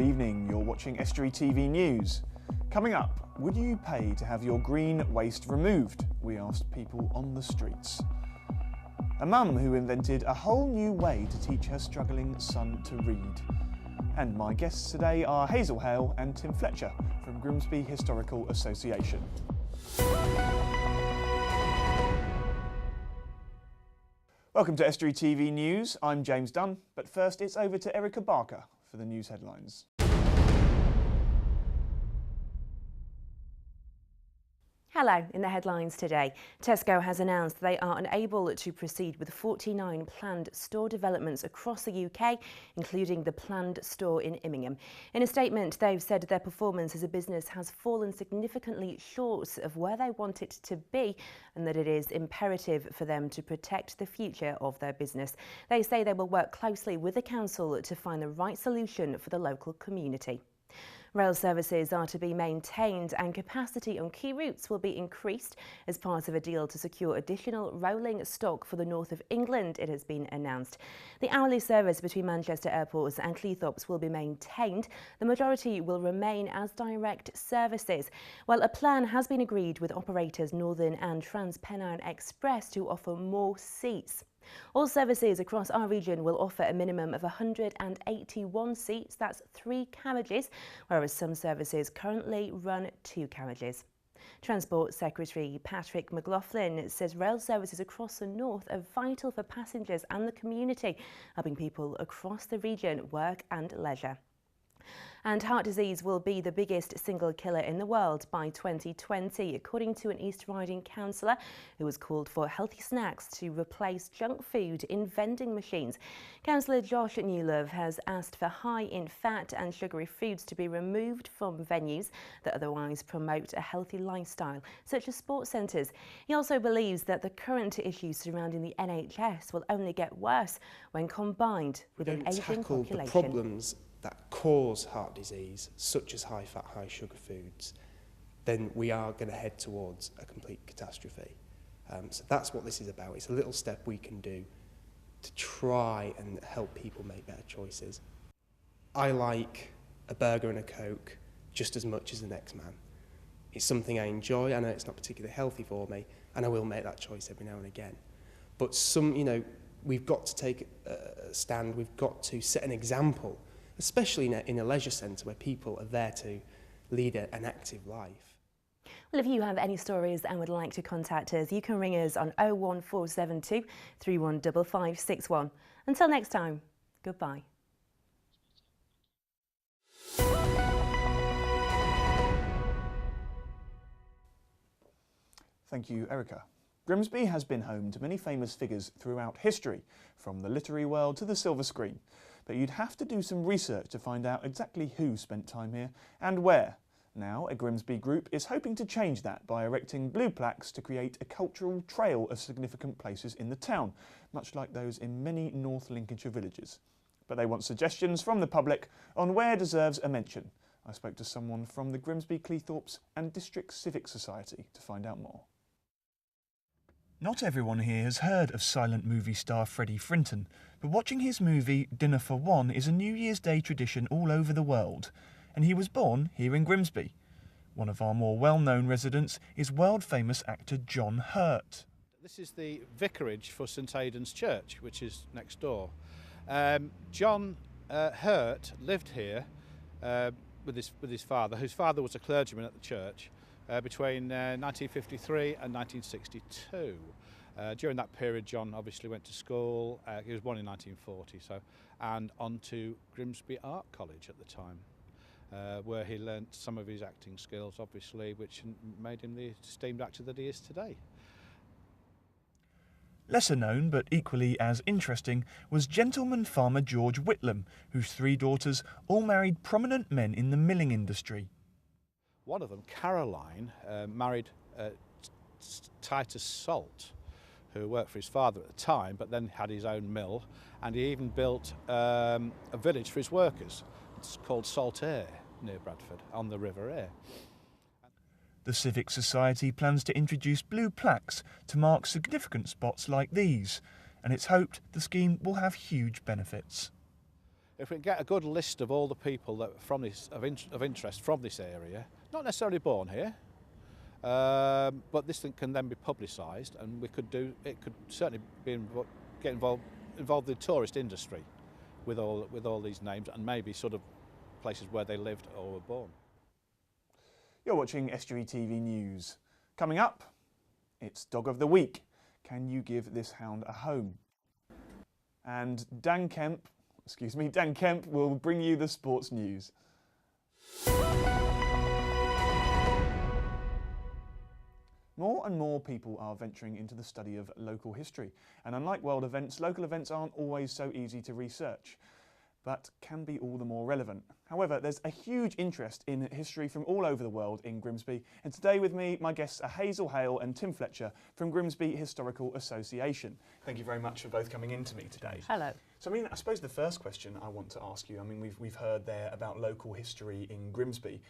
evening, you're watching Estuary TV News. Coming up, would you pay to have your green waste removed? We asked people on the streets. A mum who invented a whole new way to teach her struggling son to read. And my guests today are Hazel Hale and Tim Fletcher from Grimsby Historical Association. Welcome to Estuary TV News. I'm James Dunn, but first it's over to Erica Barker for the news headlines. Hello, in the headlines today, Tesco has announced they are unable to proceed with 49 planned store developments across the UK, including the planned store in Immingham. In a statement, they've said their performance as a business has fallen significantly short of where they want it to be and that it is imperative for them to protect the future of their business. They say they will work closely with the council to find the right solution for the local community. Rail services are to be maintained and capacity on key routes will be increased as part of a deal to secure additional rolling stock for the north of England, it has been announced. The hourly service between Manchester Airport and Cleethorpes will be maintained. The majority will remain as direct services, while a plan has been agreed with operators Northern and Transpennine Express to offer more seats. All services across our region will offer a minimum of 181 seats, that's 3 carriages, whereas some services currently run 2 carriages. Transport Secretary Patrick McLaughlin says rail services across the north are vital for passengers and the community, helping people across the region work and leisure. And heart disease will be the biggest single killer in the world by 2020, according to an East Riding councillor who has called for healthy snacks to replace junk food in vending machines. Councillor Josh Newlove has asked for high in fat and sugary foods to be removed from venues that otherwise promote a healthy lifestyle, such as sports centres. He also believes that the current issues surrounding the NHS will only get worse when combined with an ageing population. The problems that cause heart disease, such as high fat, high sugar foods, then we are going to head towards a complete catastrophe. So that's what this is about. It's a little step we can do to try and help people make better choices. I like a burger and a Coke just as much as the next man. It's something I enjoy. I know it's not particularly healthy for me, and I will make that choice every now and again. But we've got to take a stand. We've got to set an example, especially in a leisure centre where people are there to lead an active life. Well, if you have any stories and would like to contact us, you can ring us on 01472 315561. Until next time, goodbye. Thank you, Erica. Grimsby has been home to many famous figures throughout history, from the literary world to the silver screen. But you'd have to do some research to find out exactly who spent time here and where. Now, a Grimsby group is hoping to change that by erecting blue plaques to create a cultural trail of significant places in the town, much like those in many North Lincolnshire villages. But they want suggestions from the public on where deserves a mention. I spoke to someone from the Grimsby Cleethorpes and District Civic Society to find out more. Not everyone here has heard of silent movie star Freddie Frinton, but watching his movie Dinner for One is a New Year's Day tradition all over the world, and he was born here in Grimsby. One of our more well-known residents is world-famous actor John Hurt. This is the vicarage for St Aidan's Church, which is next door. John Hurt lived here with his father, whose father was a clergyman at the church, between 1953 and 1962. During that period, John obviously went to school. He was born in 1940, and on to Grimsby Art College at the time, where he learnt some of his acting skills, obviously, which made him the esteemed actor that he is today. Lesser known, but equally as interesting, was gentleman farmer George Whitlam, whose 3 daughters all married prominent men in the milling industry. One of them, Caroline, married Titus Salt, who worked for his father at the time, but then had his own mill, and he even built a village for his workers. It's called Salt Air, near Bradford, on the River Aire. The Civic Society plans to introduce blue plaques to mark significant spots like these, and it's hoped the scheme will have huge benefits. if we get a good list of all the people that from this of interest from this area, not necessarily born here, but this thing can then be publicised, and we could do it. Could certainly get involved in the tourist industry with all these names, and maybe sort of places where they lived or were born. You're watching Estuary TV News. Coming up, it's Dog of the Week. Can you give this hound a home? And Dan Kemp will bring you the sports news. More and more people are venturing into the study of local history, and unlike world events, local events aren't always so easy to research, but can be all the more relevant. However, there's a huge interest in history from all over the world in Grimsby, and today with me, my guests are Hazel Hale and Tim Fletcher from Grimsby Historical Association. Thank you very much for both coming in to me today. Hello. So, I mean, I suppose the first question I want to ask you, I mean, we've heard there about local history in Grimsby.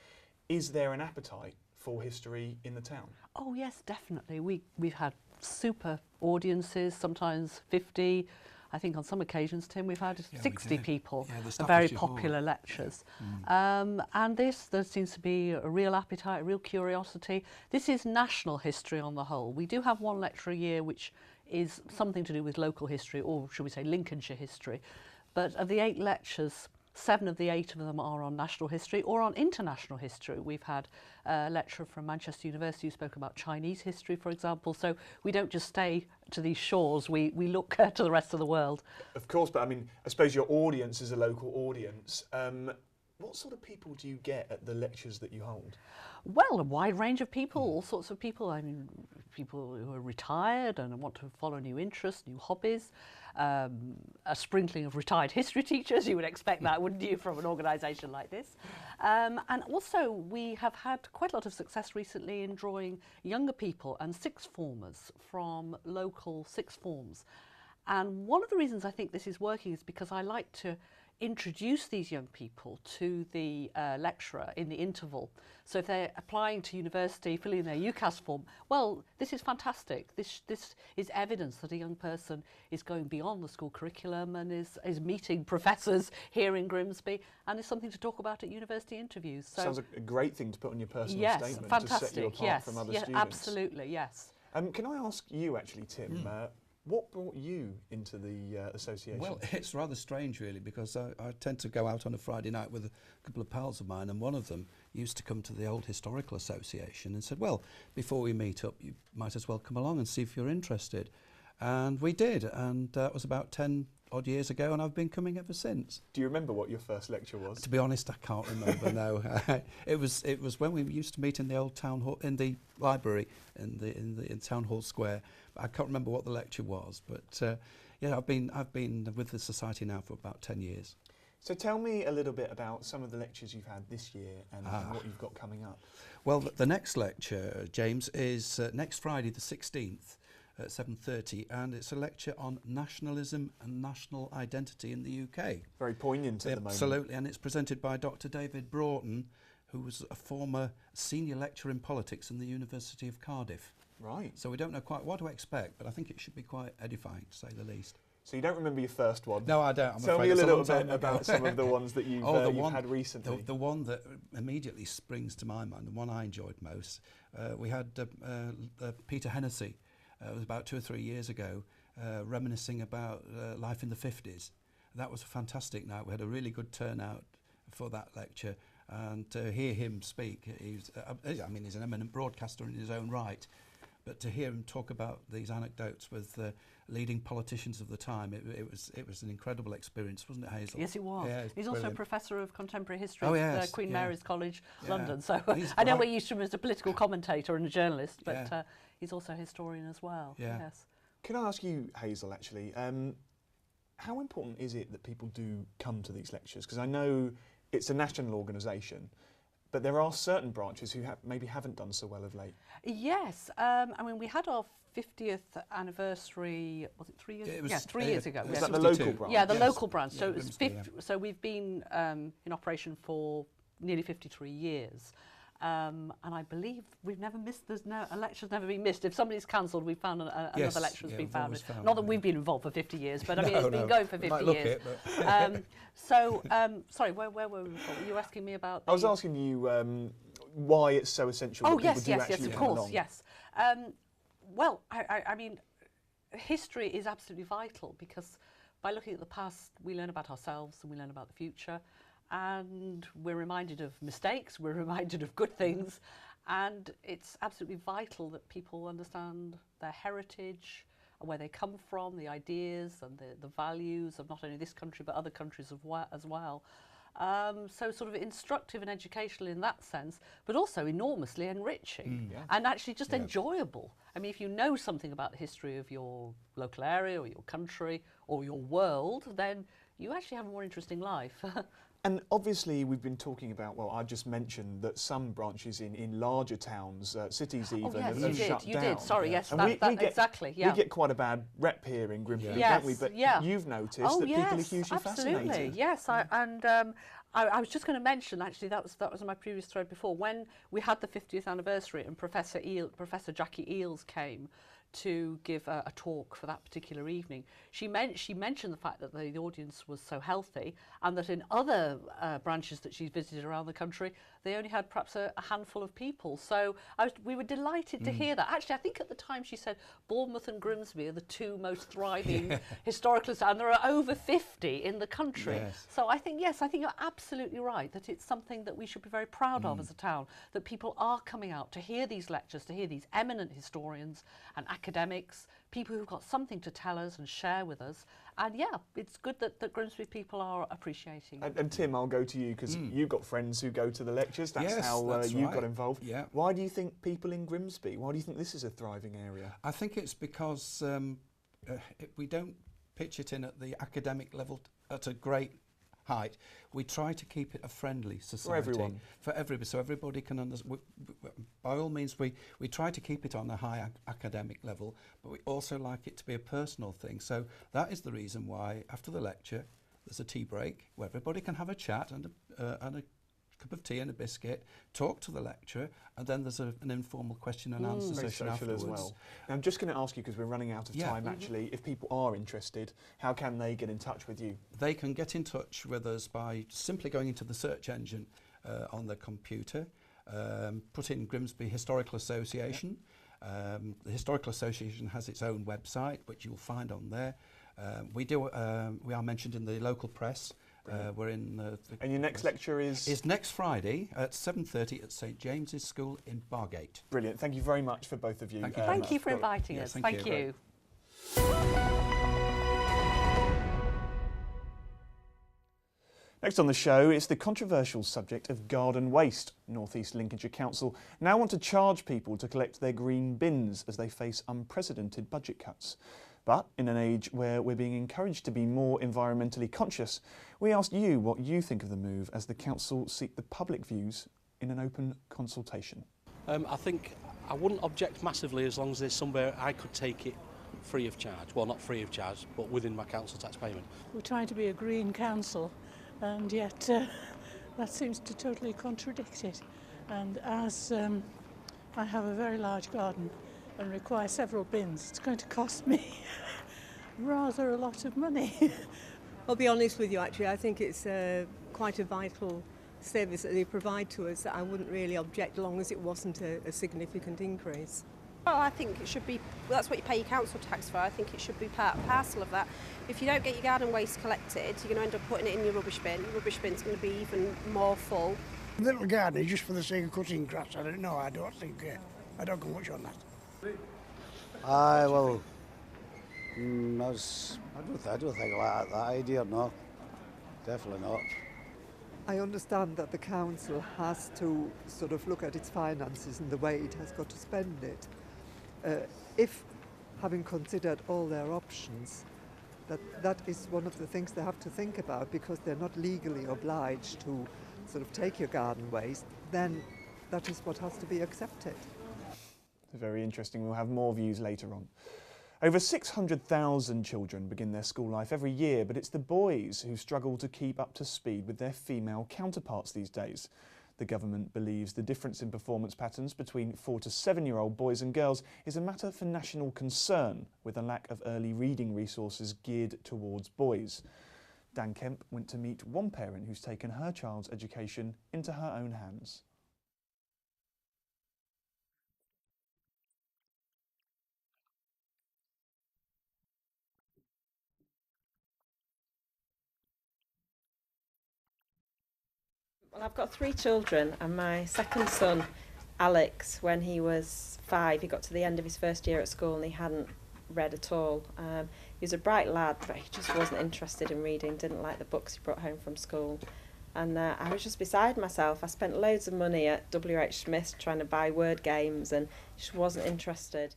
Is there an appetite for history in the town? Oh yes, definitely. We've had super audiences, sometimes 50. I think on some occasions, Tim, we've had 60 people, very popular lectures. And there seems to be a real appetite, a real curiosity. This is national history on the whole. We do have one lecture a year which is something to do with local history, or should we say Lincolnshire history. But of the 8 lectures, 7 of the 8 of them are on national history or on international history. We've had a lecturer from Manchester University who spoke about Chinese history, for example. So we don't just stay to these shores, we look to the rest of the world. Of course, but I mean, I suppose your audience is a local audience. What sort of people do you get at the lectures that you hold? Well, a wide range of people, all sorts of people. I mean, people who are retired and want to follow new interests, new hobbies. A sprinkling of retired history teachers, you would expect that, wouldn't you, from an organisation like this? And also, we have had quite a lot of success recently in drawing younger people and sixth formers from local sixth forms. And one of the reasons I think this is working is because I like to introduce these young people to the lecturer in the interval. So if they're applying to university, filling in their UCAS form, well, this is fantastic. This is evidence that a young person is going beyond the school curriculum and is meeting professors here in Grimsby, and is something to talk about at university interviews. So sounds like a great thing to put on your personal statement, fantastic, to set you apart from other students. Absolutely, yes. Can I ask you actually, Tim, what brought you into the association? Well, it's rather strange really, because I tend to go out on a Friday night with a couple of pals of mine, and one of them used to come to the old Historical Association and said, well, before we meet up, you might as well come along and see if you're interested. And we did, and that was about 10 odd years ago, and I've been coming ever since. Do you remember what your first lecture was? To be honest, I can't remember. No, it was when we used to meet in the old town hall, in the library, in Town Hall Square. I can't remember what the lecture was, but yeah, I've been with the society now for about 10 years. So tell me a little bit about some of the lectures you've had this year and what you've got coming up. Well, the next lecture, James, is next Friday the 16th. At 7:30, and it's a lecture on nationalism and national identity in the UK. Very poignant at the moment. Absolutely, and it's presented by Dr. David Broughton, who was a former senior lecturer in politics in the University of Cardiff. Right. So we don't know quite what to expect, but I think it should be quite edifying, to say the least. So you don't remember your first one? No, I don't. Tell me a little bit about some of the ones that you've had recently. The one that immediately springs to my mind, the one I enjoyed most, we had Peter Hennessy. It was about 2 or 3 years ago, reminiscing about life in the 50s. That was a fantastic night. We had a really good turnout for that lecture, and to hear him speak, he's an eminent broadcaster in his own right, but to hear him talk about these anecdotes with leading politicians of the time, it was an incredible experience, wasn't it, Hazel? Yes, it was. Yeah, he's brilliant. also a professor of contemporary history at Queen Mary's College, London. So He's I know we're used to him as a political commentator and a journalist, but Yeah. he's also a historian as well. Yeah. Yes. Can I ask you, Hazel, actually, how important is it that people do come to these lectures? Because I know it's a national organisation, but there are certain branches who maybe haven't done so well of late. Yes, I mean, we had our 50th anniversary, was it 3 years ago? Yes, 3 years ago. Was Yes. that the local branch? Yeah, the Yes. local branch. So Yeah, it was Grimsby, 50, so we've been in operation for nearly 53 years. And I believe we've never missed, a lecture's never been missed. If somebody's cancelled, we've found Yes, another lecture has yeah, been we've found. always found, Not that yeah. we've been involved for 50 years, but I mean, No, it's been no. going for Might 50 look years. it, but Sorry, where were we before? Were you asking me about I was asking you why it's so essential that people do actually of come course, along. yes. Well, I mean, history is absolutely vital because by looking at the past, we learn about ourselves and we learn about the future, and we're reminded of mistakes, we're reminded of good things, and it's absolutely vital that people understand their heritage and where they come from, the ideas and the values of not only this country but other countries as well. So sort of instructive and educational in that sense, but also enormously enriching and actually just enjoyable. I mean, if you know something about the history of your local area or your country or your world, then you actually have a more interesting life. And obviously we've been talking about, well, I just mentioned that some branches in larger towns, cities even, have shut down. You did, sorry, yes, And exactly, yeah. We get quite a bad rep here in Grimsby, Yes, don't we? But yeah. you've noticed Oh, that people are yes, hugely absolutely. fascinated. Yes, I was just going to mention, actually, that was on my previous thread before, when we had the 50th anniversary and Professor Jackie Eales came to give a talk for that particular evening. She mentioned the fact that the audience was so healthy and that in other branches that she's visited around the country, they only had perhaps a handful of people. So we were delighted to hear that. Actually, I think at the time she said Bournemouth and Grimsby are the two most thriving historical, and there are over 50 in the country. Yes. So I think you're absolutely right that it's something that we should be very proud of as a town, that people are coming out to hear these lectures, to hear these eminent historians and academics, people who've got something to tell us and share with us. And yeah, it's good that Grimsby people are appreciating. And Tim, I'll go to you because you've got friends who go to the lectures. That's Yes, how that's you right. got involved. Yeah. Why do you think people in Grimsby, why do you think this is a thriving area? I think it's because we don't pitch it in at the academic level at a great height. We try to keep it a friendly society. For everyone. For everybody, so everybody can understand. By all means, we try to keep it on a high academic level, but we also like it to be a personal thing. So that is the reason why, after the lecture, there's a tea break where everybody can have a chat and a cup of tea and a biscuit, talk to the lecturer, and then there's an informal question and answer Very session social afterwards. as well. Now, I'm just going to ask you, because we're running out of time actually, if people are interested, how can they get in touch with you? They can get in touch with us by simply going into the search engine on their computer, put in Grimsby Historical Association. The Historical Association has its own website, which you'll find on there. We are mentioned in the local press. We're in And your next lecture is next Friday at 7:30 at St James's School in Bargate. brilliant. Thank you very much for both of you. Thank you. Thank you for Well, inviting yes, us. thank Thank you. you. Next on the show, it's the controversial subject of garden waste. North East Lincolnshire Council now want to charge people to collect their green bins as they face unprecedented budget cuts. But in an age where we're being encouraged to be more environmentally conscious, we asked you what you think of the move as the council seek the public views in an open consultation. I think I wouldn't object massively as long as there's somewhere I could take it free of charge. Well, not free of charge, but within my council tax payment. We're trying to be a green council, and yet that seems to totally contradict it. And as I have a very large garden and require several bins, it's going to cost me rather a lot of money. I'll be honest with you, actually, I think it's quite a vital service that they provide to us that I wouldn't really object as long as it wasn't a significant increase. Well, I think it should be, well, that's what you pay your council tax for. I think it should be part and parcel of that. If you don't get your garden waste collected, you're going to end up putting it in your rubbish bin. Your rubbish bin's going to be even more full. Little garden just for the sake of cutting grass, I don't know, I don't think, I don't go much on that. Aye, well, I don't think like that idea, no, definitely not. I understand that the council has to sort of look at its finances and the way it has got to spend it. If, having considered all their options, that is one of the things they have to think about, because they're not legally obliged to sort of take your garden waste, then that is what has to be accepted. Very interesting. We'll have more views later on. Over 600,000 children begin their school life every year, but it's the boys who struggle to keep up to speed with their female counterparts these days. The government believes the difference in performance patterns between 4 to 7-year-old boys and girls is a matter for national concern, with a lack of early reading resources geared towards boys. Dan Kemp went to meet one parent who's taken her child's education into her own hands. Well, I've got 3 children, and my second son, Alex, when he was 5, he got to the end of his first year at school and he hadn't read at all. He was a bright lad, but he just wasn't interested in reading, didn't like the books he brought home from school. And I was just beside myself. I spent loads of money at W.H. Smith's trying to buy word games, and he just wasn't interested.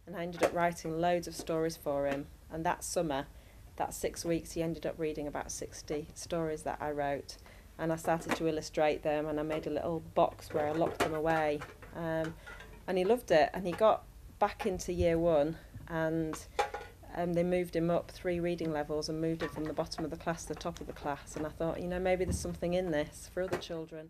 And I ended up writing loads of stories for him, and that summer, that 6 weeks, he ended up reading about 60 stories that I wrote, and I started to illustrate them, and I made a little box where I locked them away, and he loved it. And he got back into year 1, and they moved him up 3 reading levels and moved him from the bottom of the class to the top of the class, and I thought, you know, maybe there's something in this for other children.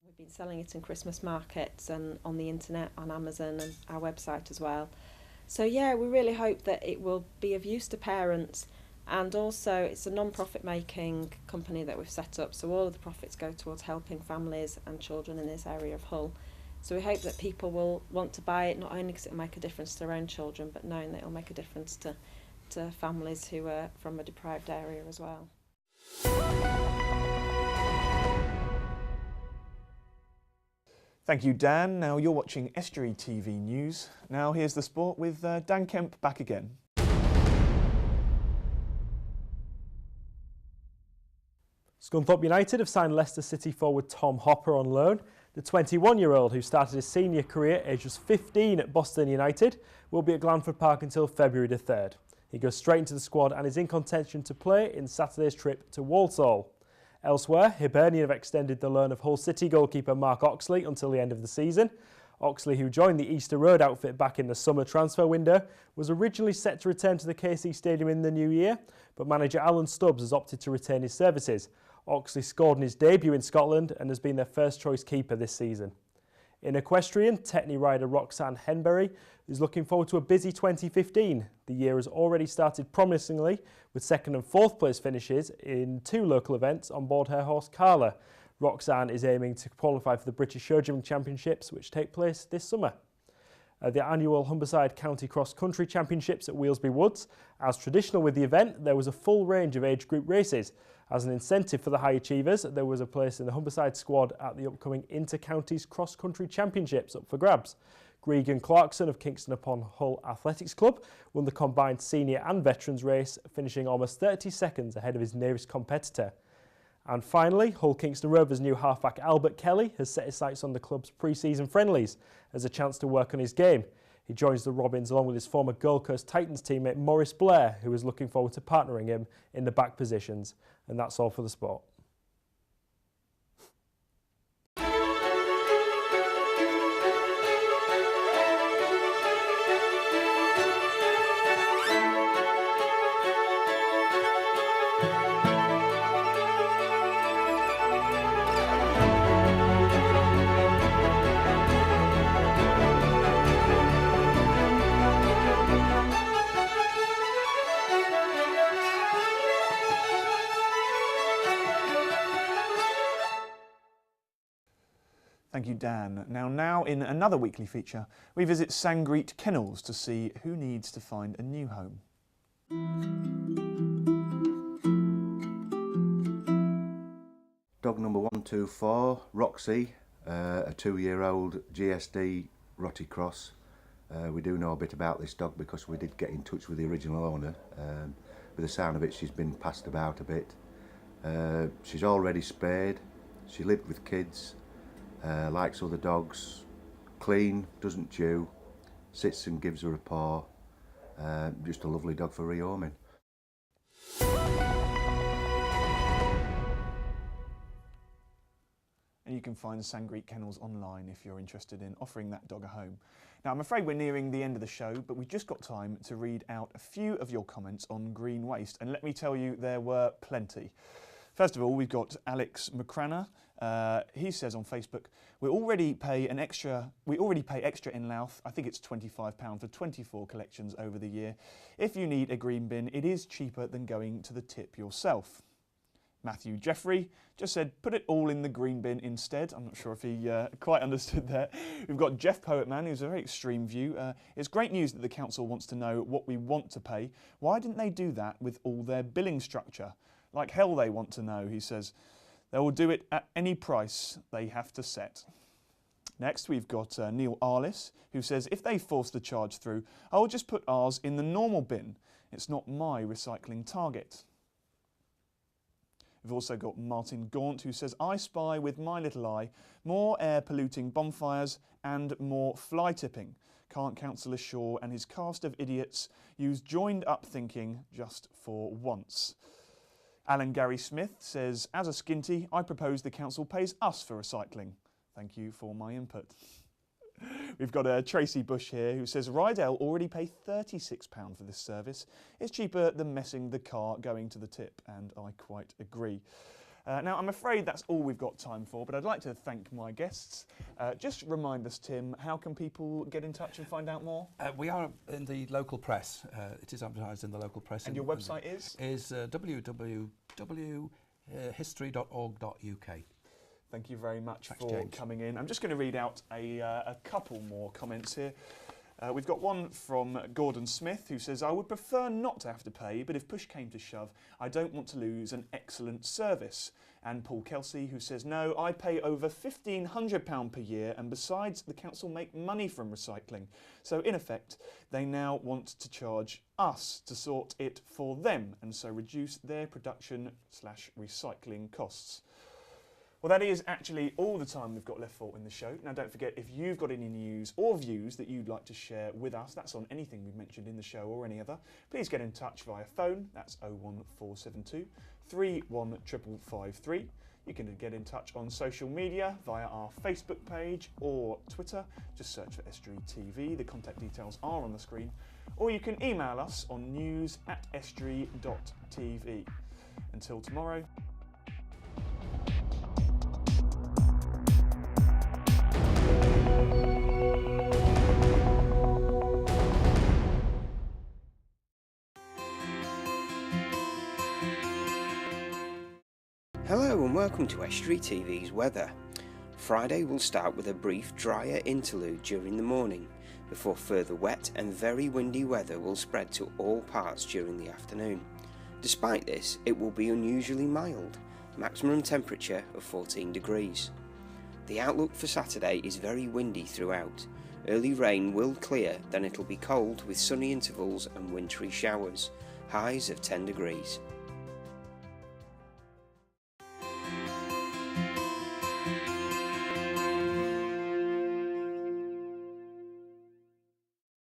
We've been selling it in Christmas markets and on the internet, on Amazon and our website as well. So yeah, we really hope that it will be of use to parents, and also it's a non-profit making company that we've set up, so all of the profits go towards helping families and children in this area of Hull. So we hope that people will want to buy it, not only because it will make a difference to their own children, but knowing that it will make a difference to families who are from a deprived area as well. Thank you, Dan. Now you're watching Estuary TV News. Now here's the sport with Dan Kemp back again. Scunthorpe United have signed Leicester City forward Tom Hopper on loan. The 21-year-old, who started his senior career aged just 15 at Boston United, will be at Glanford Park until February the 3rd. He goes straight into the squad and is in contention to play in Saturday's trip to Walsall. Elsewhere, Hibernian have extended the loan of Hull City goalkeeper Mark Oxley until the end of the season. Oxley, who joined the Easter Road outfit back in the summer transfer window, was originally set to return to the KC Stadium in the new year, but manager Alan Stubbs has opted to retain his services. Oxley scored in his debut in Scotland and has been their first choice keeper this season. In equestrian, Tetney rider Roxanne Henbury is looking forward to a busy 2015. The year has already started promisingly, with 2nd and 4th place finishes in 2 local events on board her horse Carla. Roxanne is aiming to qualify for the British Showjumping Championships, which take place this summer. The annual Humberside County Cross Country Championships at Wheelsby Woods. As traditional with the event, there was a full range of age group races. As an incentive for the high achievers, there was a place in the Humberside squad at the upcoming Inter-Counties Cross Country Championships up for grabs. Gregan Clarkson of Kingston upon Hull Athletics Club won the combined senior and veterans race, finishing almost 30 seconds ahead of his nearest competitor. And finally, Hull Kingston Rovers' new halfback Albert Kelly has set his sights on the club's pre-season friendlies as a chance to work on his game. He joins the Robins along with his former Gold Coast Titans teammate Maurice Blair, who is looking forward to partnering him in the back positions. And that's all for the sport. Thank you, Dan. Now in another weekly feature, we visit Sangreet Kennels to see who needs to find a new home. Dog number 124, Roxy, a 2-year-old GSD Rottie Cross. We do know a bit about this dog because we did get in touch with the original owner. With the sound of it, she's been passed about a bit. She's already spayed. She lived with kids. Likes other dogs, clean, doesn't chew, sits and gives her a paw. Just a lovely dog for rehoming. And you can find Sangreek Kennels online if you're interested in offering that dog a home. Now, I'm afraid we're nearing the end of the show, but we've just got time to read out a few of your comments on green waste, and let me tell you, there were plenty. First of all, we've got Alex McCranna. He says on Facebook, we already pay extra in Louth. I think it's £25 for 24 collections over the year. If you need a green bin, it is cheaper than going to the tip yourself. Matthew Jeffrey just said, put it all in the green bin instead. I'm not sure if he quite understood that. We've got Jeff Poetman, who's a very extreme view. It's great news that the council wants to know what we want to pay. Why didn't they do that with all their billing structure? Like hell they want to know, he says. They will do it at any price they have to set. Next, we've got Neil Arliss, who says, if they force the charge through, I will just put ours in the normal bin. It's not my recycling target. We've also got Martin Gaunt, who says, I spy with my little eye more air-polluting bonfires and more fly tipping. Can't Councillor Shaw and his cast of idiots use joined-up thinking just for once? Alan Gary Smith says, as a skinty, I propose the council pays us for recycling. Thank you for my input. We've got Tracy Bush here who says, Rydell already pay £36 for this service. It's cheaper than messing the car going to the tip, and I quite agree. Now, I'm afraid that's all we've got time for, but I'd like to thank my guests. Just remind us, Tim, how can people get in touch and find out more? We are in the local press. It is advertised in the local press. And your website is? Is www.history.org.uk. Thank you very much Thanks, for James. coming in. I'm just going to read out a couple more comments here. We've got one from Gordon Smith who says, I would prefer not to have to pay, but if push came to shove, I don't want to lose an excellent service. And Paul Kelsey who says, no, I pay over £1,500 per year, and besides, the council make money from recycling. So in effect, they now want to charge us to sort it for them, and so reduce their production/recycling costs. Well, that is actually all the time we've got left for in the show. Now, don't forget, if you've got any news or views that you'd like to share with us, that's on anything we've mentioned in the show or any other, please get in touch via phone. That's 01472 31553. You can get in touch on social media via our Facebook page or Twitter. Just search for Estuary TV. The contact details are on the screen. Or you can email us on news@estuary.tv. Until tomorrow. Hello and welcome to Estuary TV's weather. Friday will start with a brief drier interlude during the morning, before further wet and very windy weather will spread to all parts during the afternoon. Despite this, it will be unusually mild, maximum temperature of 14 degrees. The outlook for Saturday is very windy throughout. Early rain will clear, then it'll be cold with sunny intervals and wintry showers, highs of 10 degrees.